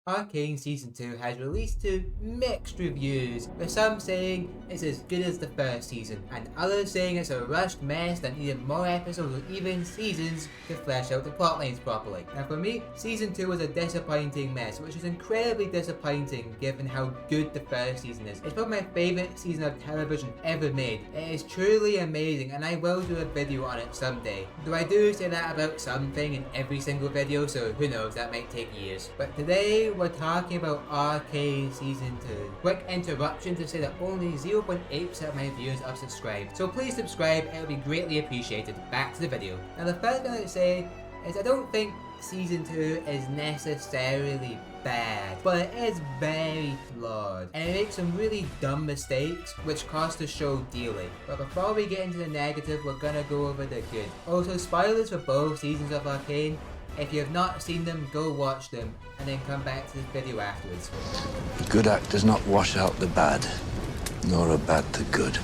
Arcane Season 2 has released to mixed reviews, with some saying it's as good as the first season, and others saying it's a rushed mess that needed more episodes or even seasons to flesh out the plotlines properly. Now for me, Season 2 was a disappointing mess, which is incredibly disappointing given how good the first season is. It's probably my favourite season of television ever made. It is truly amazing, and I will do a video on it someday. Though I do say that about something in every single video, so who knows, that might take years. But today, we're talking about Arcane Season 2. Quick interruption to say that only 0.8% of my viewers are subscribed, so please subscribe, it will be greatly appreciated. Back to the video. Now the first thing I'd say is I don't think Season 2 is necessarily bad, but it is very flawed, and it makes some really dumb mistakes which cost the show dearly. But before we get into the negative, we're gonna go over the good. Also, spoilers for both seasons of Arcane. If you have not seen them, go watch them, and then come back to this video afterwards. A good act does not wash out the bad, nor a bad the good.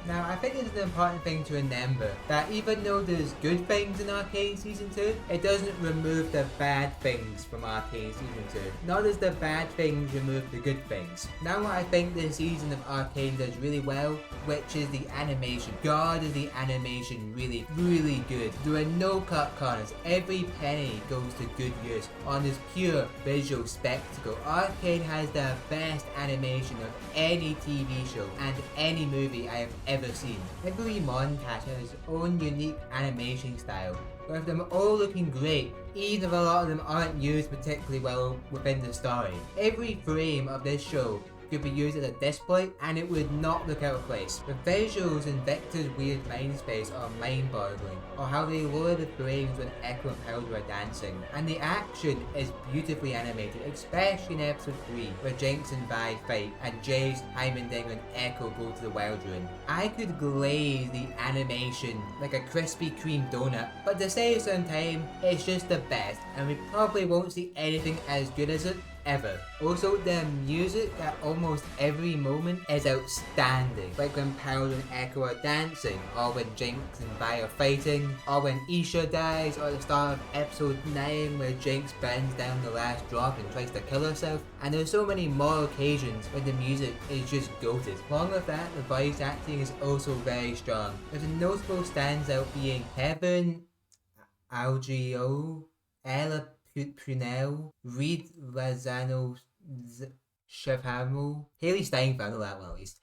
Now, I think this is an important thing to remember, that even though there's good things in Arcane Season 2, it doesn't remove the bad things from Arcane Season 2. Nor does the bad things remove the good things. Now what I think this season of Arcane does really well, which is the animation. God, is the animation really, really good. There are no cut corners. Every penny goes to good use on this pure visual spectacle. Arcane has the best animation of any TV show and any movie I have ever seen. Every montage has its own unique animation style, with them all looking great, even if a lot of them aren't used particularly well within the story. Every frame of this show could be used as a display and it would not look out of place. The visuals in Victor's weird mind space are mind-boggling, or how they lower the frames when Echo and Powder are dancing. And the action is beautifully animated, especially in episode 3, where Jinx and Vi fight and Jace, Heimendinger and Echo go to the Wild Rune. I could glaze the animation like a Krispy Kreme donut, but to save some time, it's just the best, and we probably won't see anything as good as it ever. Also, the music at almost every moment is outstanding, like when Powder and Echo are dancing, or when Jinx and Vi are fighting, or when Isha dies, or at the start of episode 9 where Jinx burns down the last drop and tries to kill herself. And there's so many more occasions when the music is just goated. Along with that, the voice acting is also very strong, with the notable standout being Kevin Algio, Ella Prunell, Reed Lozano Shavhamo, Haley Steinfeld, I know that one at least,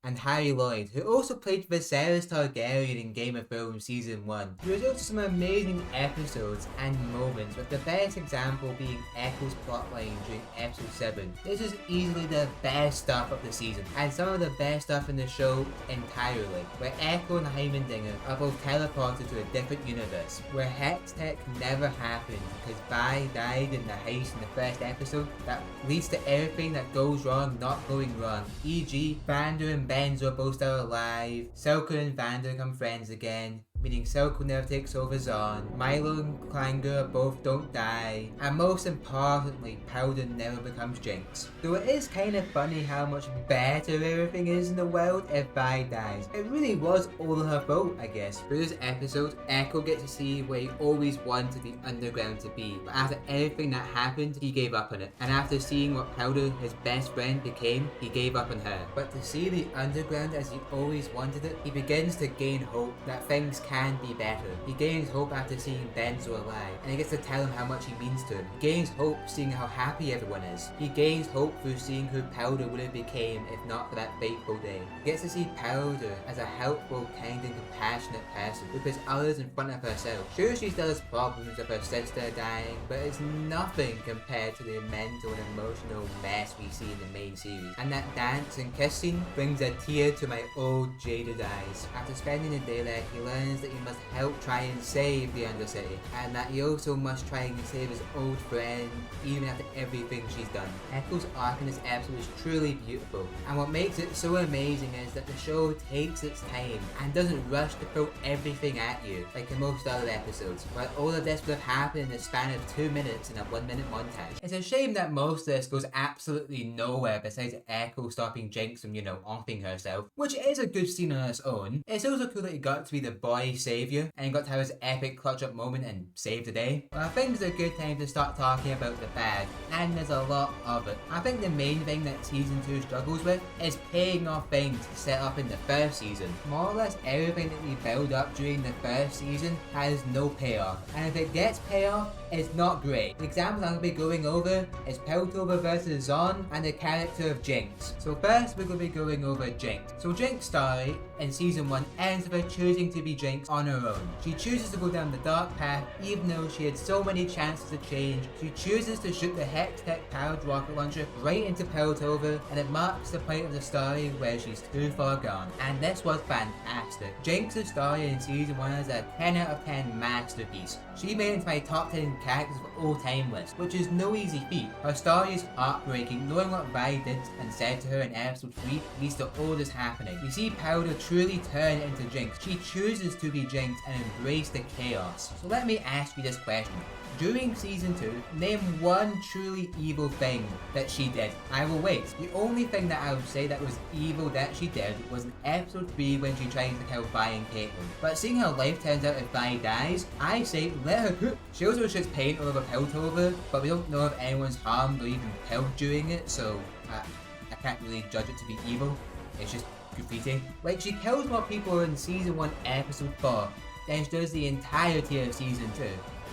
and Harry Lloyd, who also played Viserys Targaryen in Game of Thrones Season 1. There was also some amazing episodes and moments, with the best example being Echo's plotline during episode 7. This is easily the best stuff of the season, and some of the best stuff in the show entirely, where Echo and Heimendinger are both teleported to a different universe, where Hex Tech never happened because Vi died in the heist in the first episode that leads to everything that goes wrong not going wrong, e.g. Vander and Benzo are both still alive, Silco and Vander become friends again, meaning Silco never takes over Zon, Milo and Klanger both don't die, and most importantly, Powder never becomes Jinx. Though it is kind of funny how much better everything is in the world if Vi dies. It really was all her fault, I guess. Through this episode, Echo gets to see where he always wanted the underground to be, but after everything that happened, he gave up on it. And after seeing what Powder, his best friend, became, he gave up on her. But to see the underground as he always wanted it, he begins to gain hope that things can be better. He gains hope after seeing Benzo alive, and he gets to tell him how much he means to him. He gains hope seeing how happy everyone is. He gains hope through seeing who Powder would have became if not for that fateful day. He gets to see Powder as a helpful, kind and compassionate person who puts others in front of herself. Sure, she still has problems with her sister dying, but it's nothing compared to the mental and emotional mess we see in the main series. And that dance and kiss scene brings a tear to my old jaded eyes. After spending the day there, he learns that he must help try and save the Undercity, and that he also must try and save his old friend even after everything she's done. Echo's arc in this episode is truly beautiful, and what makes it so amazing is that the show takes its time and doesn't rush to throw everything at you like in most other episodes, while all of this would have happened in the span of 2 minutes in a 1 minute montage. It's a shame that most of this goes absolutely nowhere besides Echo stopping Jinx from, offing herself, which is a good scene on its own. It's also cool that he got to be the boy I save you, and he got to have his epic clutch up moment and save the day. Well, I think it's a good time to start talking about the bad, and there's a lot of it. I think the main thing that season 2 struggles with is paying off things set up in the first season. More or less everything that we build up during the first season has no payoff, and if it gets payoff, it's not great. The examples I'm going to be going over is Piltover versus Zon and the character of Jinx. So first we're going to be going over Jinx. So Jinx's story in season 1 ends with her choosing to be Jinx on her own. She chooses to go down the dark path even though she had so many chances to change. She chooses to shoot the Hex Tech powered rocket launcher right into Piltover, and it marks the point of the story where she's too far gone. And this was fantastic. Jinx's story in season 1 is a 10 out of 10 masterpiece. She made it into my top 10 characters of all time list, which is no easy feat. Her story is heartbreaking. Knowing what Vi did and said to her in episode 3 leads to all this happening. We see Powder truly turn into Jinx. She chooses to be Jinx and embrace the chaos. So let me ask you this question. During season 2, name one truly evil thing that she did. I will wait. The only thing that I would say that was evil that she did was in episode 3 when she tries to kill Vi and Caitlyn. But seeing how life turns out if Vi dies, I say let her cook. She also shoots paint over Piltover, but we don't know if anyone's harmed or even killed during it, so I can't really judge it to be evil. It's just graffiti. Like, she kills more people in season 1 episode 4 than she does the entirety of season 2.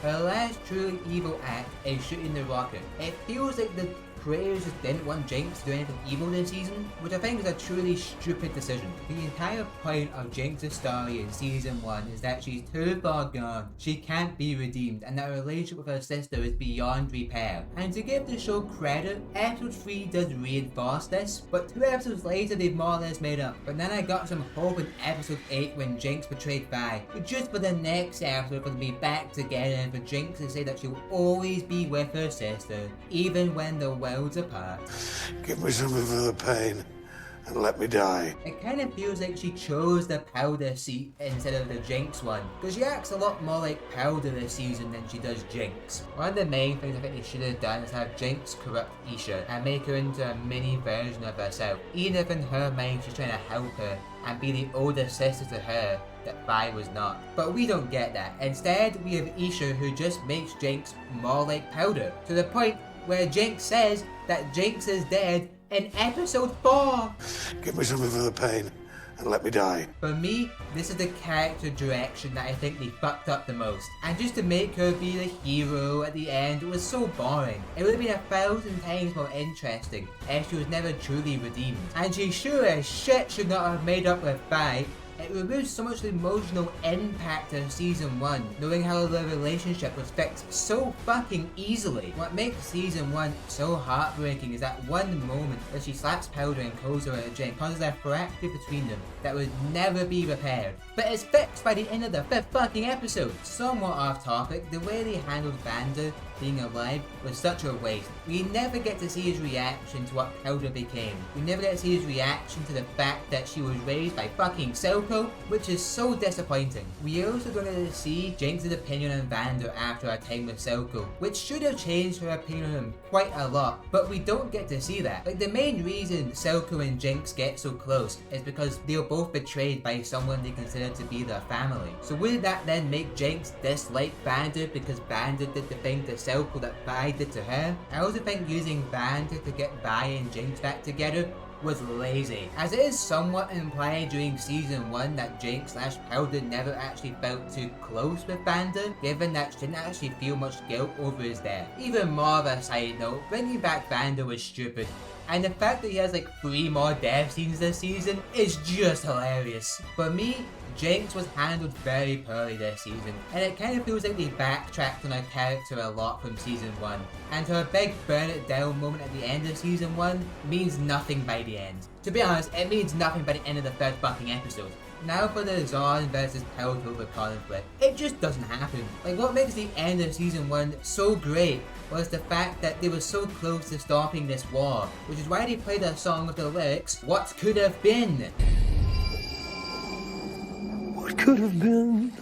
Her last truly evil act is shooting the rocket. It feels like the creators just didn't want Jinx to do anything evil this season, which I think is a truly stupid decision. The entire point of Jinx's story in season 1 is that she's too far gone, she can't be redeemed, and that her relationship with her sister is beyond repair. And to give the show credit, episode 3 does reinforce this, but 2 episodes later they've more or less made up. But then I got some hope in episode 8 when Jinx betrayed Vi, but just for the next episode for them to be back together and for Jinx to say that she'll always be with her sister, even when the worlds apart. Give me something for the pain and let me die. It kind of feels like she chose the Powder seat instead of the Jinx one, because she acts a lot more like Powder this season than she does Jinx. One of the main things I think they should have done is have Jinx corrupt Isha and make her into a mini version of herself, even if in her mind she's trying to help her and be the older sister to her that Vi was not. But we don't get that. Instead, we have Isha who just makes Jinx more like Powder, to the point where Jinx says that Jinx is dead in episode 4. Give me something for the pain and let me die. For me, this is the character direction that I think they fucked up the most. And just to make her be the hero at the end, it was so boring. It would have been 1,000 times more interesting if she was never truly redeemed. And she sure as shit should not have made up with Vi. It removes so much emotional impact of season 1, knowing how the relationship was fixed so fucking easily. What makes season 1 so heartbreaking is that one moment where she slaps Powder and calls her a Jinx causes a fracture between them that would never be repaired. But it's fixed by the end of the 5th fucking episode. Somewhat off topic, the way they handled Vander being alive was such a waste. We never get to see his reaction to what Powder became. We never get to see his reaction to the fact that she was raised by fucking Silco, which is so disappointing. We also don't get to see Jinx's opinion on Vander after her time with Silco, which should have changed her opinion on him quite a lot, but we don't get to see that. Like, the main reason Silco and Jinx get so close is because they were both betrayed by someone they considered to be their family. So wouldn't that then make Jinx dislike Vander because Vander did the thing to Silco that Vi did to her? I also think using Vander to get Vi and Jinx back together was lazy, as it is somewhat implied during season 1 that Jinx/Powder never actually felt too close with Vander, given that she didn't actually feel much guilt over his death. Even more of a side note, bringing back Vander was stupid, and the fact that he has like 3 more death scenes this season is just hilarious. For me, Jinx was handled very poorly this season, and it kind of feels like they backtracked on her character a lot from season 1, and her big burn it down moment at the end of season 1 means nothing by the end. To be honest, it means nothing by the end of the 3rd fucking episode. Now for the Zon versus Piltover conflict, it just doesn't happen. Like, what makes the end of season 1 so great was the fact that they were so close to stopping this war, which is why they played a song with the lyrics, "What could have been?" What could have been?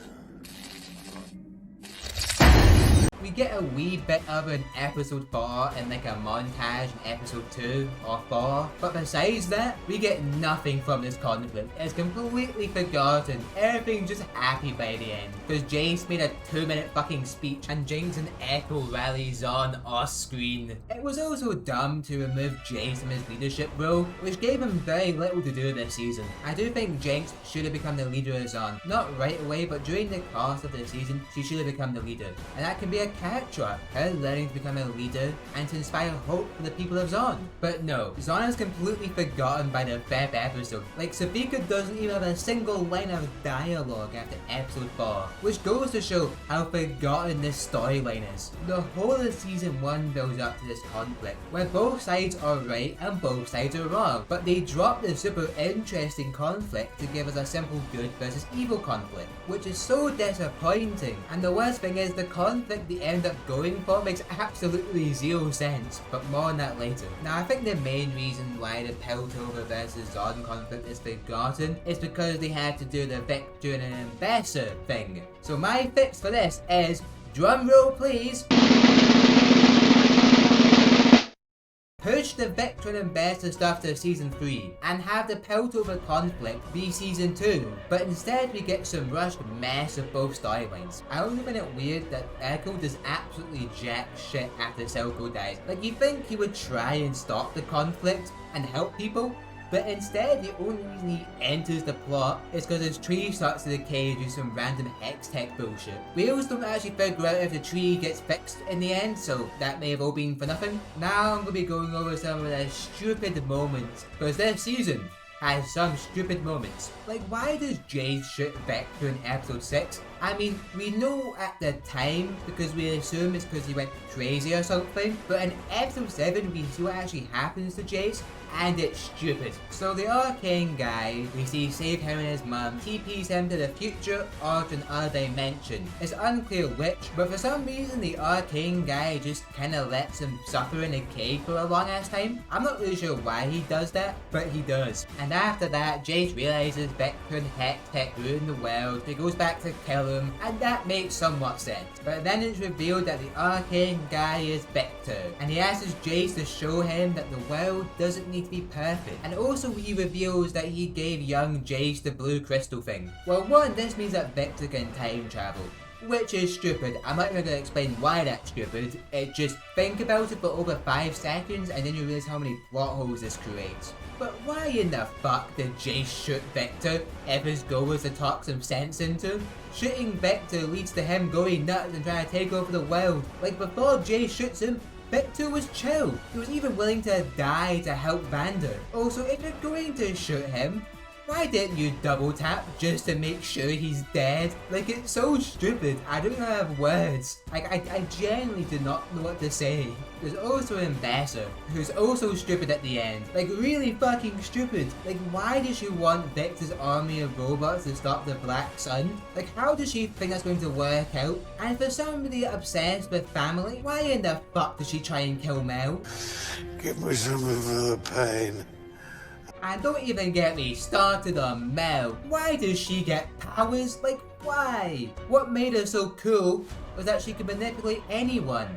We we get a wee bit of an episode 4 and like a montage in episode 2 or 4, but besides that, we get nothing from this conflict. It's completely forgotten. Everything's just happy by the end, because Jace made a 2-minute fucking speech and Jinx and Echo rallies on off screen. It was also dumb to remove Jace from his leadership role, which gave him very little to do this season. I do think Jinx should have become the leader of Zon. Not right away, but during the course of the season, she should have become the leader. And that can be a character arc, her learning to become a leader and to inspire hope for the people of Zon. But no, Zon is completely forgotten by the 5th episode. Like, Safika doesn't even have a single line of dialogue after episode 4, which goes to show how forgotten this storyline is. The whole of season 1 builds up to this conflict, where both sides are right and both sides are wrong, but they drop the super interesting conflict to give us a simple good versus evil conflict, which is so disappointing. And the worst thing is, the conflict they end up going for makes absolutely zero sense, but more on that later. Now, I think the main reason why the Piltover versus Zon conflict is forgotten is because they had to do the Victor and Ambassador thing. So my fix for this is, drum roll please, push the Victor and Ambassador stuff to season 3 and have the Piltover conflict be season 2, but instead we get some rushed mess of both storylines. I also find it weird that Echo does absolutely jack shit after Silco dies. Like, you think he would try and stop the conflict and help people, but instead the only reason he enters the plot is because his tree starts to decay due to some random hex tech bullshit. We also don't actually figure out if the tree gets fixed in the end, so that may have all been for nothing. Now I'm going to be going over some of the stupid moments, because this season has some stupid moments. Like, why does Jace shoot Vector in episode 6? I mean, we know at the time because we assume it's because he went crazy or something, but in episode 7 we see what actually happens to Jace, and it's stupid. So the Arcane guy we see save him and his mum, TPs him to the future or to another dimension. It's unclear which, but for some reason the Arcane guy just kinda lets him suffer in a cave for a long ass time. I'm not really sure why he does that, but he does. And after that, Jace realizes Vector and Hex Tech ruined the world, he goes back to kill him, and that makes somewhat sense. But then it's revealed that the Arcane guy is Vector, and he asks Jace to show him that the world doesn't need to be perfect. And also he reveals that he gave young Jace the blue crystal thing. Well, one, this means that Vector can time travel, which is stupid. I'm not even going to explain why that's stupid. Just think about it for over 5 seconds and then you realize how many plot holes this creates. But why in the fuck did Jace shoot Vector if his goal was to talk some sense into him? Shooting Vector leads to him going nuts and trying to take over the world. Like, before Jace shoots him, Vector was chill. He was even willing to die to help Vander. Also, if you're going to shoot him, why didn't you double tap just to make sure he's dead? Like, it's so stupid. I don't even have words. Like, I genuinely do not know what to say. There's also an ambassador who's also stupid at the end. Like, really fucking stupid. Like, why does she want Victor's army of robots to stop the Black Sun? Like, how does she think that's going to work out? And for somebody obsessed with family, why in the fuck does she try and kill Mel? Give me some of the pain. And don't even get me started on Mel. Why does she get powers? Like, why? What made her so cool was that she could manipulate anyone.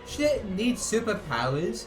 She didn't need superpowers.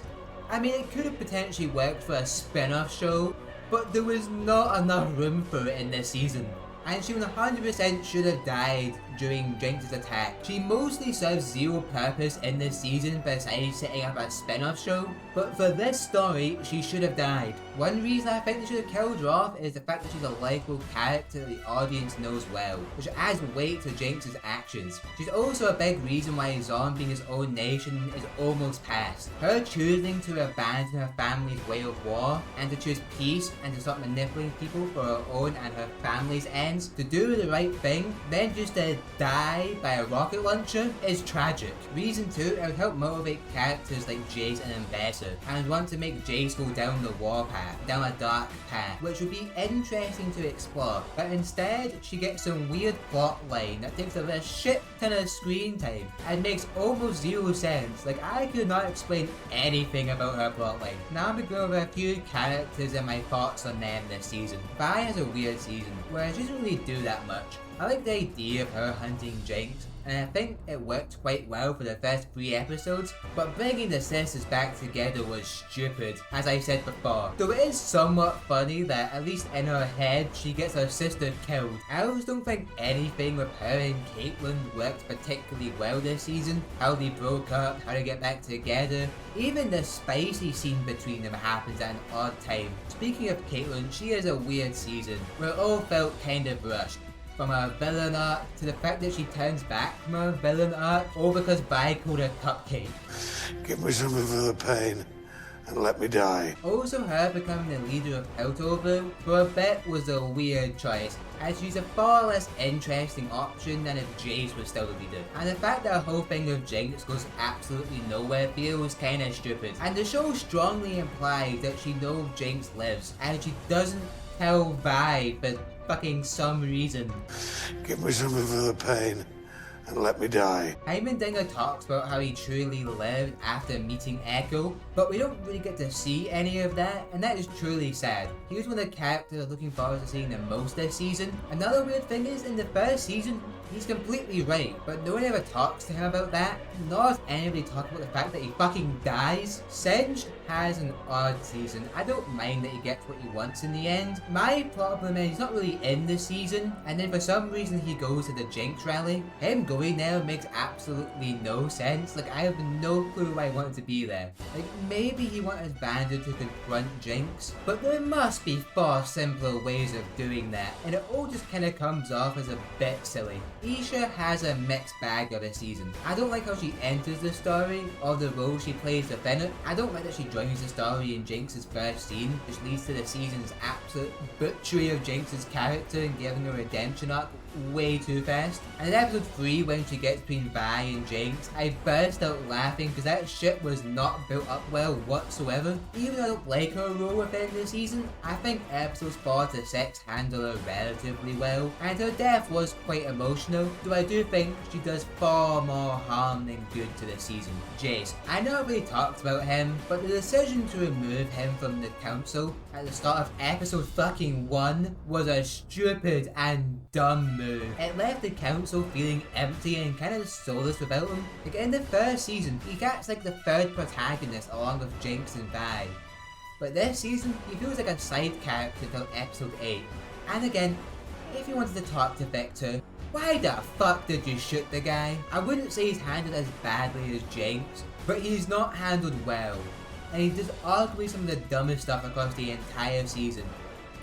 I mean, it could have potentially worked for a spin-off show, but there was not enough room for it in this season. And she 100% should have died during Jinx's attack. She mostly serves zero purpose in this season besides setting up a spin-off show, but for this story, she should have died. One reason I think they should have killed her off is the fact that she's a likable character the audience knows well, which adds weight to Jinx's actions. She's also a big reason why Zon being his own nation is almost past. Her choosing to abandon her family's way of war, and to choose peace and to stop manipulating people for her own and her family's ends, to do the right thing, then just to die by a rocket launcher is tragic. Reason 2, it would help motivate characters like Jace and Ambassador, and want to make Jace go down the war path, down a dark path, which would be interesting to explore. But instead, she gets some weird plot line that takes up a shit ton of screen time and makes almost zero sense. Like, I could not explain anything about her plot line. Now I'm gonna go over a few characters and my thoughts on them this season. Vi has a weird season, where she doesn't really do that much. I like the idea of her hunting Jinx, and I think it worked quite well for the first 3 episodes, but bringing the sisters back together was stupid, as I said before. Though it is somewhat funny that at least in her head she gets her sister killed. I always don't think anything with her and Caitlyn worked particularly well this season. How they broke up, how they get back together. Even the spicy scene between them happens at an odd time. Speaking of Caitlyn, she has a weird season, where it all felt kind of rushed. From her villain arc to the fact that she turns back from her villain arc, all because Vi called her cupcake. Give me something for the pain and let me die. Also, her becoming the leader of Piltover for a bit was a weird choice, as she's a far less interesting option than if Jace was still the leader. And the fact that her whole thing of Jinx goes absolutely nowhere feels kinda stupid. And the show strongly implies that she knows Jinx lives, and she doesn't tell Vi for fucking some reason. Give me something for the pain and let me die. Heimerdinger talks about how he truly lived after meeting Echo, but we don't really get to see any of that, and that is truly sad. He was one of the characters I'm looking forward to seeing the most this season. Another weird thing is, in the first season, he's completely right, but no one ever talks to him about that, nor does anybody talk about the fact that he fucking dies. Singe has an odd season. I don't mind that he gets what he wants in the end. My problem is he's not really in the season, and then for some reason he goes to the Jinx rally. Him going there makes absolutely no sense. Like, I have no clue why he wanted to be there. Like, maybe he wanted Vander to confront Jinx, but there must be far simpler ways of doing that, and it all just kinda comes off as a bit silly. Isha has a mixed bag of a season. I don't like how she enters the story or the role she plays within it. I don't like that she joins the story in Jinx's first scene, which leads to the season's absolute butchery of Jinx's character and giving her a redemption arc way too fast. And in episode 3, when she gets between Vi and Jinx, I burst out laughing because that shit was not built up well whatsoever. Even though I don't like her role within the season, I think episodes 4 to 6 handle her relatively well, and her death was quite emotional, though I do think she does far more harm than good to the season. Jace. I know I've really talked about him, but the decision to remove him from the council at the start of episode fucking 1 was a stupid and dumb move. It left the council feeling empty and kind of soulless without him. Like, in the first season, he acts like the third protagonist along with Jinx and Vi. But this season, he feels like a side character until episode 8. And again, if you wanted to talk to Victor, why the fuck did you shoot the guy? I wouldn't say he's handled as badly as Jinx, but he's not handled well. And he does arguably some of the dumbest stuff across the entire season.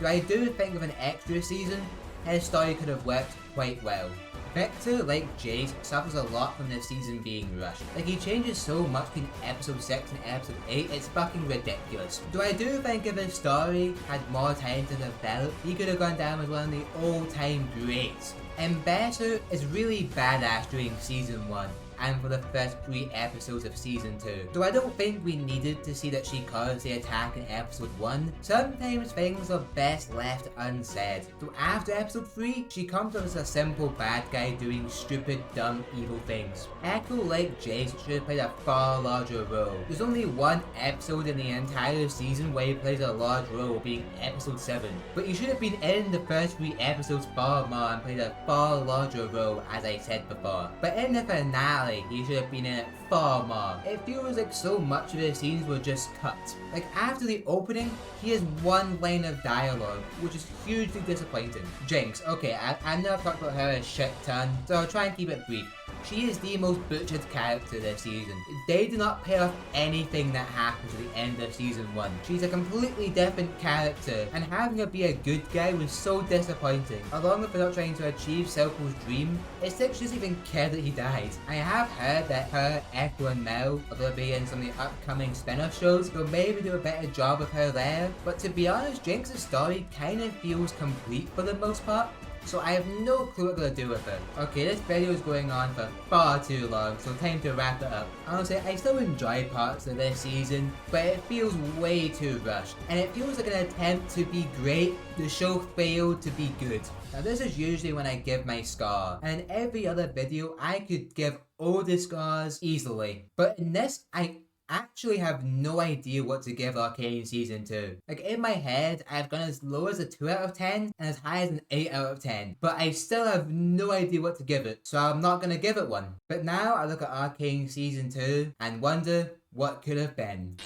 Though I do think with an extra season, his story could have worked quite well. Victor, like Jace, suffers a lot from this season being rushed. Like, he changes so much between episode 6 and episode 8, it's fucking ridiculous. Though I do think if his story had more time to develop, he could have gone down as one of the all-time greats. And Besser is really badass during season 1. And for the first 3 episodes of season 2. Though I don't think we needed to see that she caused the attack in episode 1, sometimes things are best left unsaid. So after episode 3, she comes up as a simple bad guy doing stupid, dumb, evil things. Echo, like Jace, should have played a far larger role. There's only one episode in the entire season where he plays a large role, being episode 7. But he should have been in the first 3 episodes far more and played a far larger role, as I said before. But in the finale, he should have been in it far more. It feels like so much of his scenes were just cut. Like, after the opening, he has one line of dialogue, which is hugely disappointing. Jinx. Okay, I know I've talked about her a shit ton, so I'll try and keep it brief. She is the most butchered character this season. They do not pay off anything that happens at the end of season 1. She's a completely different character, and having her be a good guy was so disappointing. Along with her not trying to achieve Silco's dream, it's like she doesn't even care that he died. I have heard that her, Echo, and Mel are going to be in some of the upcoming spin-off shows, so maybe do a better job of her there. But to be honest, Jinx's story kind of feels complete for the most part. So I have no clue what I'm going to do with it. Okay, this video is going on for far too long, so time to wrap it up. Honestly, I still enjoy parts of this season, but it feels way too rushed. And it feels like an attempt to be great. The show failed to be good. Now this is usually when I give my score, and in every other video I could give all the scores easily. But in this, I actually have no idea what to give Arcane Season 2. Like, in my head, I've gone as low as a 2 out of 10 and as high as an 8 out of 10. But I still have no idea what to give it, so I'm not gonna give it one. But now I look at Arcane Season 2 and wonder what could have been.